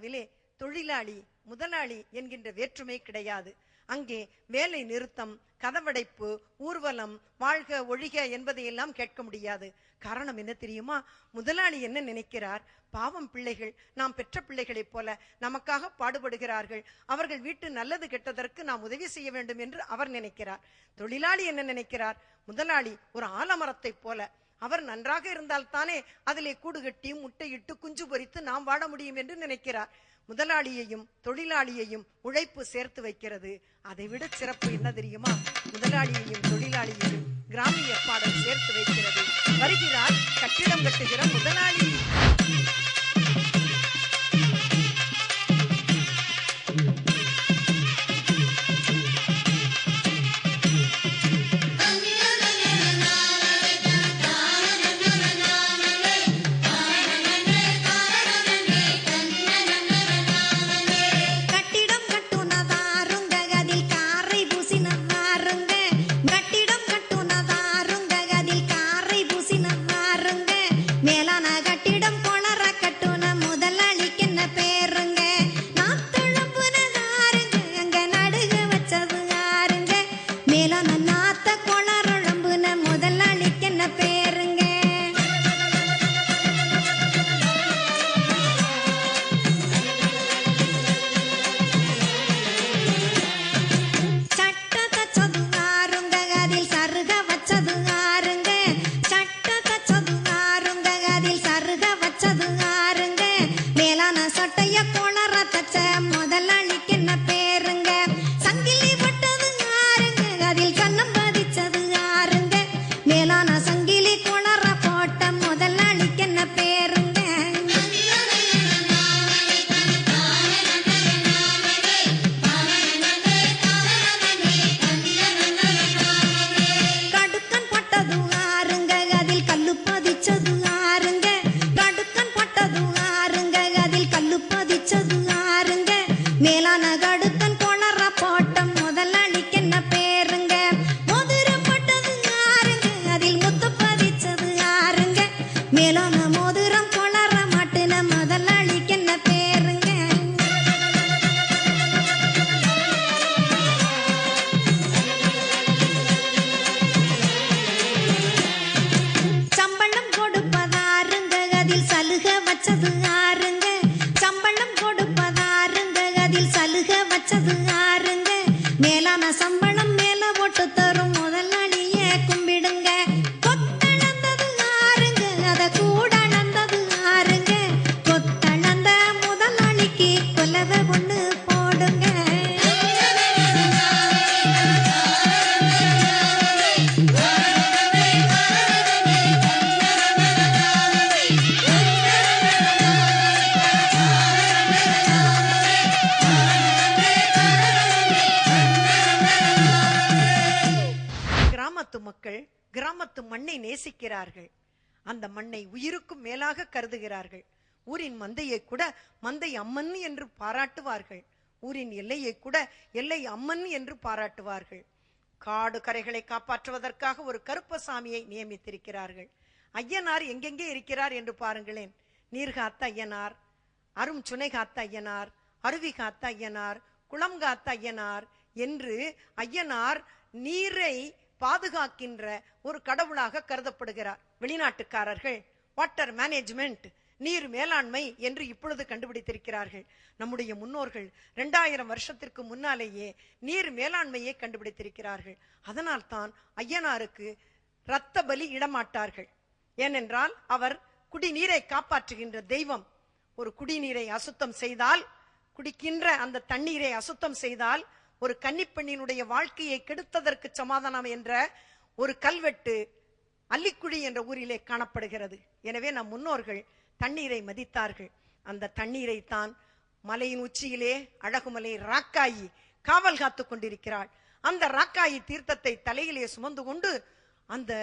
இந்தியாவிலே தொழிலாளி முதலாளி என்கின்ற வேற்றுமை கிடையாது. அங்கே வேலை நிறுத்தம், கதவடைப்பு, ஊர்வலம், வாழ்க ஒழிக என்பதையெல்லாம் கேட்க முடியாது. காரணம் என்ன தெரியுமா? முதலாளி என்ன நினைக்கிறார்? பாவம் பிள்ளைகள், நாம் பெற்ற பிள்ளைகளைப் போல நமக்காக பாடுபடுகிறார்கள், அவர்கள் வீட்டு நல்லது கெட்டதற்கு நாம் உதவி செய்ய வேண்டும் என்று அவர் நினைக்கிறார். தொழிலாளி என்ன நினைக்கிறார்? முதலாளி ஒரு ஆலமரத்தை போல, அவர் நன்றாக இருந்தால் தானே அதிலே கூடு கட்டி முட்டையிட்டு குஞ்சு பொறித்து நாம் வாழ முடியும் என்று நினைக்கிறார். முதலாளியையும் தொழிலாளியையும் உழைப்பு சேர்த்து வைக்கிறது. அதை விட சிறப்பு என்ன தெரியுமா? முதலாளியையும் தொழிலாளியையும் கிராமிய பாடல் சேர்த்து வைக்கிறது. வருகிறார் கட்டிடம் கட்டுகிற முதலாளி. மக்கள் கிராமத்து மண்ணை நேசிக்கிறார்கள். அந்த மண்ணை உயிருக்கும் மேலாக கருதுகிறார்கள். ஊரின் மந்தையை கூட மந்தை அம்மன் என்று பாராட்டுவார்கள். ஊரின் எல்லையை கூட எல்லை அம்மன் என்று பாராட்டுவார்கள். காடு கரைகளை காப்பாற்றுவதற்காக ஒரு கருப்பசாமியை நியமித்திருக்கிறார்கள். ஐயனார் எங்கெங்கே இருக்கிறார் என்று பாருங்களேன். நீர்காத்த ஐயனார், அரும் சுனை காத்த ஐயனார், அருவி காத்த ஐயனார், குளம் காத்த ஐயனார் என்று ஐயனார் நீரை பாதுகாக்கின்ற ஒரு கடவுளாக கருதப்படுகிறார். வெளிநாட்டுக்காரர்கள் வாட்டர் மேனேஜ்மெண்ட், நீர் மேலாண்மை என்று இப்பொழுது கண்டுபிடித்திருக்கிறார்கள். நம்முடைய முன்னோர்கள் 2000 வருஷத்திற்கு முன்னாலேயே நீர் மேலாண்மையை கண்டுபிடித்திருக்கிறார்கள். அதனால் தான் ஐயனாருக்கு இரத்த பலி இடமாட்டார்கள். ஏனென்றால் அவர் குடிநீரை காப்பாற்றுகின்ற தெய்வம். ஒரு குடிநீரை அசுத்தம் செய்தால், குடிக்கின்ற அந்த தண்ணீரை அசுத்தம் செய்தால், ஒரு கன்னிப்பெண்ணினுடைய வாழ்க்கையை கெடுத்ததற்கு சமாதானம் என்ற ஒரு கல்வெட்டு அல்லிக்குழி என்ற ஊரிலே காணப்படுகிறது. எனவே நம் முன்னோர்கள் தண்ணீரை மதித்தார்கள். அந்த தண்ணீரை தான் மலையின் உச்சியிலே அழகுமலை ராக்காயி காவல் காத்து கொண்டிருக்கிறாள். அந்த ராக்காயி தீர்த்தத்தை தலையிலே சுமந்து கொண்டு அந்த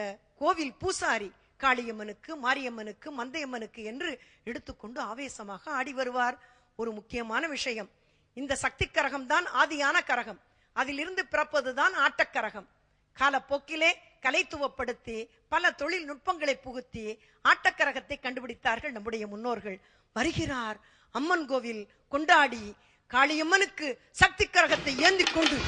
கோவில் பூசாரி காளியம்மனுக்கு, மாரியம்மனுக்கு, மந்தையம்மனுக்கு என்று எடுத்துக்கொண்டு ஆவேசமாக ஆடி வருவார். ஒரு முக்கியமான விஷயம், இந்த சக்தி கரகம் தான் ஆதியான கரகம். அதிலிருந்து பிறப்பதுதான் ஆட்டக்கரகம். காலப்போக்கிலே கலைத்துவப்படுத்தி பல தொழில்நுட்பங்களை புகுத்தி ஆட்டக்கரகத்தை கண்டுபிடித்தார்கள் நம்முடைய முன்னோர்கள். வருகிறார் அம்மன் கோவில் கொண்டாடி காளியம்மனுக்கு சக்தி கரகத்தை ஏந்தி கொண்டு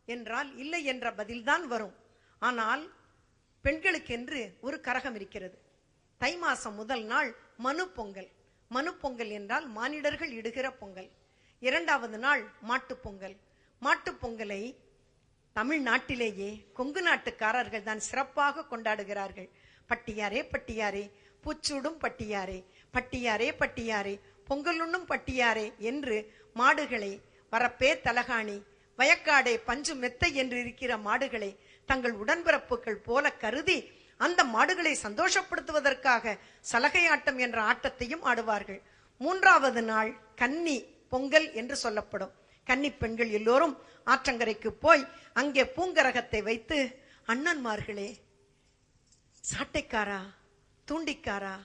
என்றால் இல்லை என்ற பதில்தான் வரும். ஆனால் பெண்களுக்கென்று ஒரு கரகம் இருக்கிறது. தை மாசம் முதல் நாள் மனு பொங்கல். மனு பொங்கல் என்றால் மானிடர்கள் இடுகிற பொங்கல். இரண்டாவது நாள் மாட்டு பொங்கல். மாட்டு பொங்கலை தமிழ்நாட்டிலேயே கொங்கு நாட்டுக்காரர்கள் தான் சிறப்பாக கொண்டாடுகிறார்கள். பட்டியாரே பட்டியாரே, பூச்சூடும் பட்டியாரே, பட்டியாரே பட்டியாரே, பொங்கலுண்ணும் பட்டியாரே என்று மாடுகளை வரப்பே தலகாணி, வயக்காடே பஞ்சு மெத்தை என்று இருக்கிற மாடுகளை தங்கள் உடன்பிறப்புகள் போல கருதி அந்த மாடுகளை சந்தோஷப்படுத்துவதற்காக சலகையாட்டம் என்ற ஆட்டத்தையும் ஆடுவார்கள். மூன்றாவது நாள் கன்னி பொங்கல் என்று சொல்லப்படும். கன்னி பெண்கள் எல்லோரும் ஆற்றங்கரைக்கு போய் அங்கே பூங்கரகத்தை வைத்து, அண்ணன்மார்களே, சாட்டைக்காரா, தூண்டிக்காரா,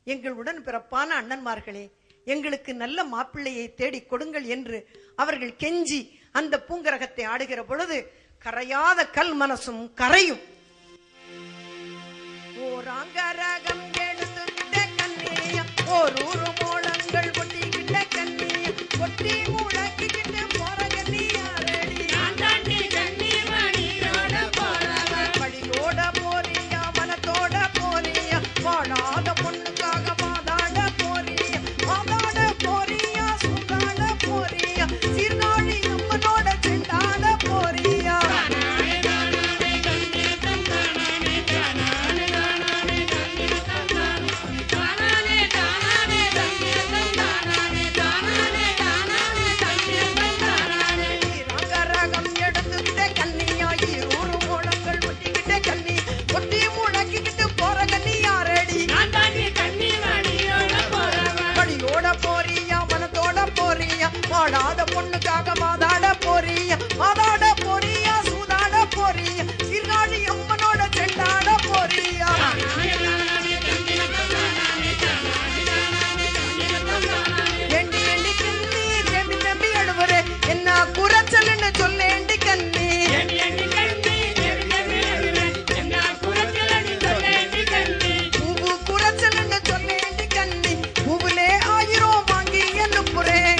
எங்கள் உடன் பிறப்பான அண்ணன்மார்களே, எங்களுக்கு நல்ல மாப்பிள்ளையை தேடி கொடுங்கள் என்று அவர்கள் கெஞ்சி அந்த பூங்கரகத்தை ஆடுகிற பொழுது கரையாத கல் மனசும் கரையும். ஓராங்கரகம் எடுத்துக்கிட்ட கண்ணியா, ஓரூரு மோளங்கள் கொட்டிக்கிட்ட கண்ணியா, கொட்டி முழக்கிக்கிட்ட போற கண்ணியாரடி, படியோட போறியா, மனத்தோட போறியா, வாழாத பொண்ணுக்காக வாதாட போறியா, வாதாட போறியா, சுந்தாட போறியா, சீர்காழி அம்மனோட செண்டாட போறியா. வாடாத பொண்ணுக்காக வாதாட போறியா, வாதாட போறியா, சூதாட போறியா, சீர்காழி அம்மனோட செண்டாட போறியா. எண்டி எண்டி கண்ணி தேம்பி தேம்பி அழுவுறே, என்ன குறைச்சல்னு சொல்லேண்டி கண்ணி, பூவு குறைச்சல்னு சொல்லேண்டி கண்ணி, பூவுலே 1000 வாங்கி அனுப்புறேன்.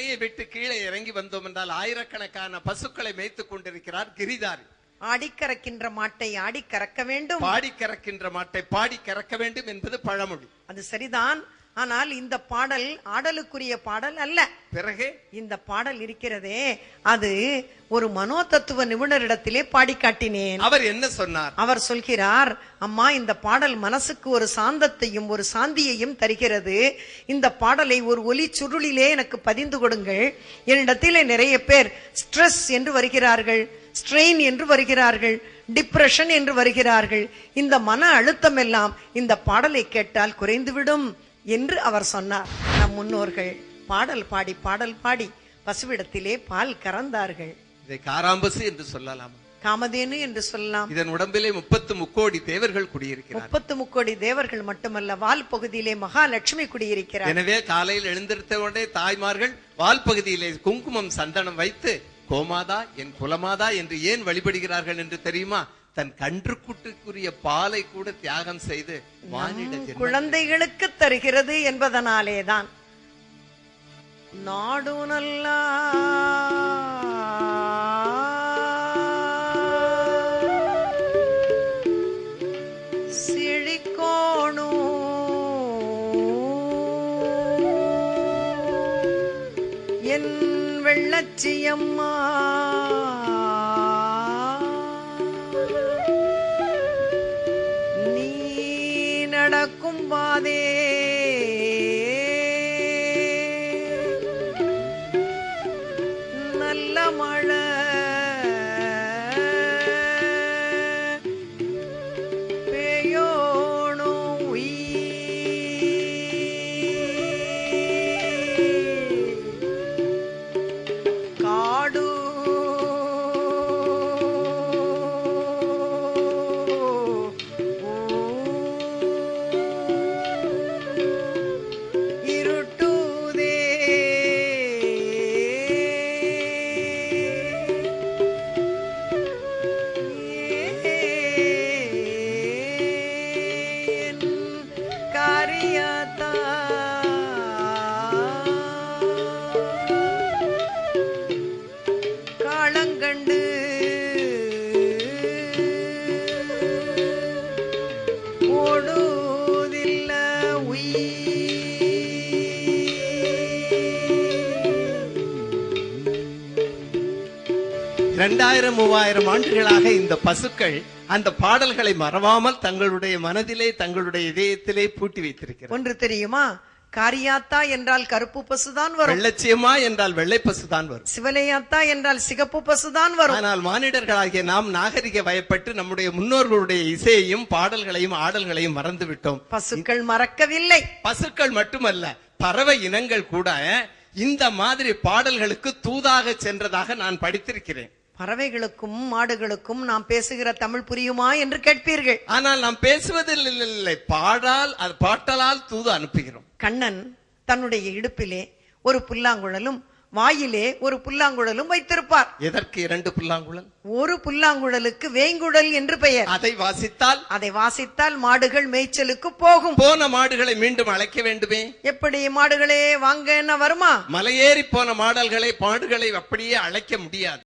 மலையை விட்டு கீழே இறங்கி வந்தோம் என்றால் ஆயிரக்கணக்கான பசுக்களை மேய்த்துக் கொண்டிருக்கிறார் கிரிதாரி. ஆடி கறக்கின்ற மாட்டை ஆடி கறக்க வேண்டும், பாடி கறக்கின்ற மாட்டை பாடி கறக்க வேண்டும் என்பது பழமொழி. அது சரிதான். ஆனால் இந்த பாடல் ஆடலுக்குரிய பாடல் அல்ல. பிறகு இந்த பாடல் இருக்கிறதே, அது ஒரு மனோதத்துவ நிபுணரிடத்திலே பாடி காட்டினேன். அவர் என்ன சொன்னார்? அவர் சொல்கிறார், அம்மா இந்த பாடல் மனசுக்கு ஒரு சாந்தத்தையும் ஒரு சாந்தியையும் தருகிறது. இந்த பாடலை ஒரு ஒலி சுருளிலே எனக்கு பதிந்து கொடுங்கள். என்னிடத்திலே நிறைய பேர் ஸ்ட்ரெஸ் என்று வருகிறார்கள், ஸ்ட்ரெயின் என்று வருகிறார்கள், டிப்ரெஷன் என்று வருகிறார்கள். இந்த மன அழுத்தம் எல்லாம் இந்த பாடலை கேட்டால் குறைந்துவிடும் என்று அவர் சொன்னார். நம் முன்னோர்கள் பாடல் பாடி பாடல் பாடி பசுவிடத்திலே பால் கறந்தார்கள். இதை காராம்பசு என்று சொல்லலாம், காமதேனு என்று சொல்லலாம். இதன் உடம்பிலே 30 முக்கோடி தேவர்கள் குடியிருக்கிறார். 30 முக்கோடி தேவர்கள் மட்டுமல்ல, வால் பகுதியிலே மகாலட்சுமி குடியிருக்கிறார். எனவே காலையில் எழுந்திருத்த உடனே தாய்மார்கள் வால் பகுதியிலே குங்குமம் சந்தனம் வைத்து கோமாதா என் குலமாதா என்று ஏன் வழிபடுகிறார்கள் என்று தெரியுமா? தன் கன்றுக்குட்டிக்குரிய பாலை கூட தியாகம் செய்து குழந்தைகளுக்கு தருகிறது என்பதனாலேதான். நாடு நல்லா செழிக்கோணு என் வெள்ளச்சியம்மா நடக்கும் பாதே நல்ல மழை பெய்யோணோ காடு காளங்கண்டு ஓடுதில்ல உய் 2000-3000 ஆண்டுகளாக இந்த பசுக்கள் அந்த பாடல்களை மறவாமல் தங்களுடைய மனதிலே தங்களுடைய இதயத்திலே பூட்டி வைத்திருக்கிறது. ஒன்று தெரியுமா? காரியாத்தா என்றால் கருப்பு பசுதான் வரும், வெள்ளச்சியமா என்றால் வெள்ளை பசுதான் வரும், சிவலையாத்தா என்றால் சிகப்பு பசுதான் வரும். ஆனால் மானிடர்களாகிய நாம் நாகரிக வயப்பட்டு நம்முடைய முன்னோர்களுடைய இசையையும் பாடல்களையும் ஆடல்களையும் மறந்து விட்டோம். பசுக்கள் மறக்கவில்லை. பசுக்கள் மட்டுமல்ல, பறவை இனங்கள் கூட இந்த மாதிரி பாடல்களுக்கு தூதாக சென்றதாக நான் படித்திருக்கிறேன். பறவைகளுக்கும் மாடுகளுக்கும் நாம் பேசுகிற தமிழ் புரியுமா என்று கேட்பீர்கள். ஆனால் நாம் பேசுவதில் இல்லை, பாட்டலால் தூது அனுப்புகிறோம். கண்ணன் தன்னுடைய இடுப்பிலே ஒரு புல்லாங்குழலும் வாயிலே ஒரு புல்லாங்குழலும் வைத்திருப்பார். எதற்கு 2 புல்லாங்குழல்? ஒரு புல்லாங்குழலுக்கு வேங்குழல் என்று பெயர். அதை வாசித்தால் மாடுகள் மேய்ச்சலுக்கு போகும். போன மாடுகளை மீண்டும் அழைக்க வேண்டுமே. எப்படி மாடுகளே வாங்க வருமா? மலையேறி போன மாடுகளை அப்படியே அழைக்க முடியாது.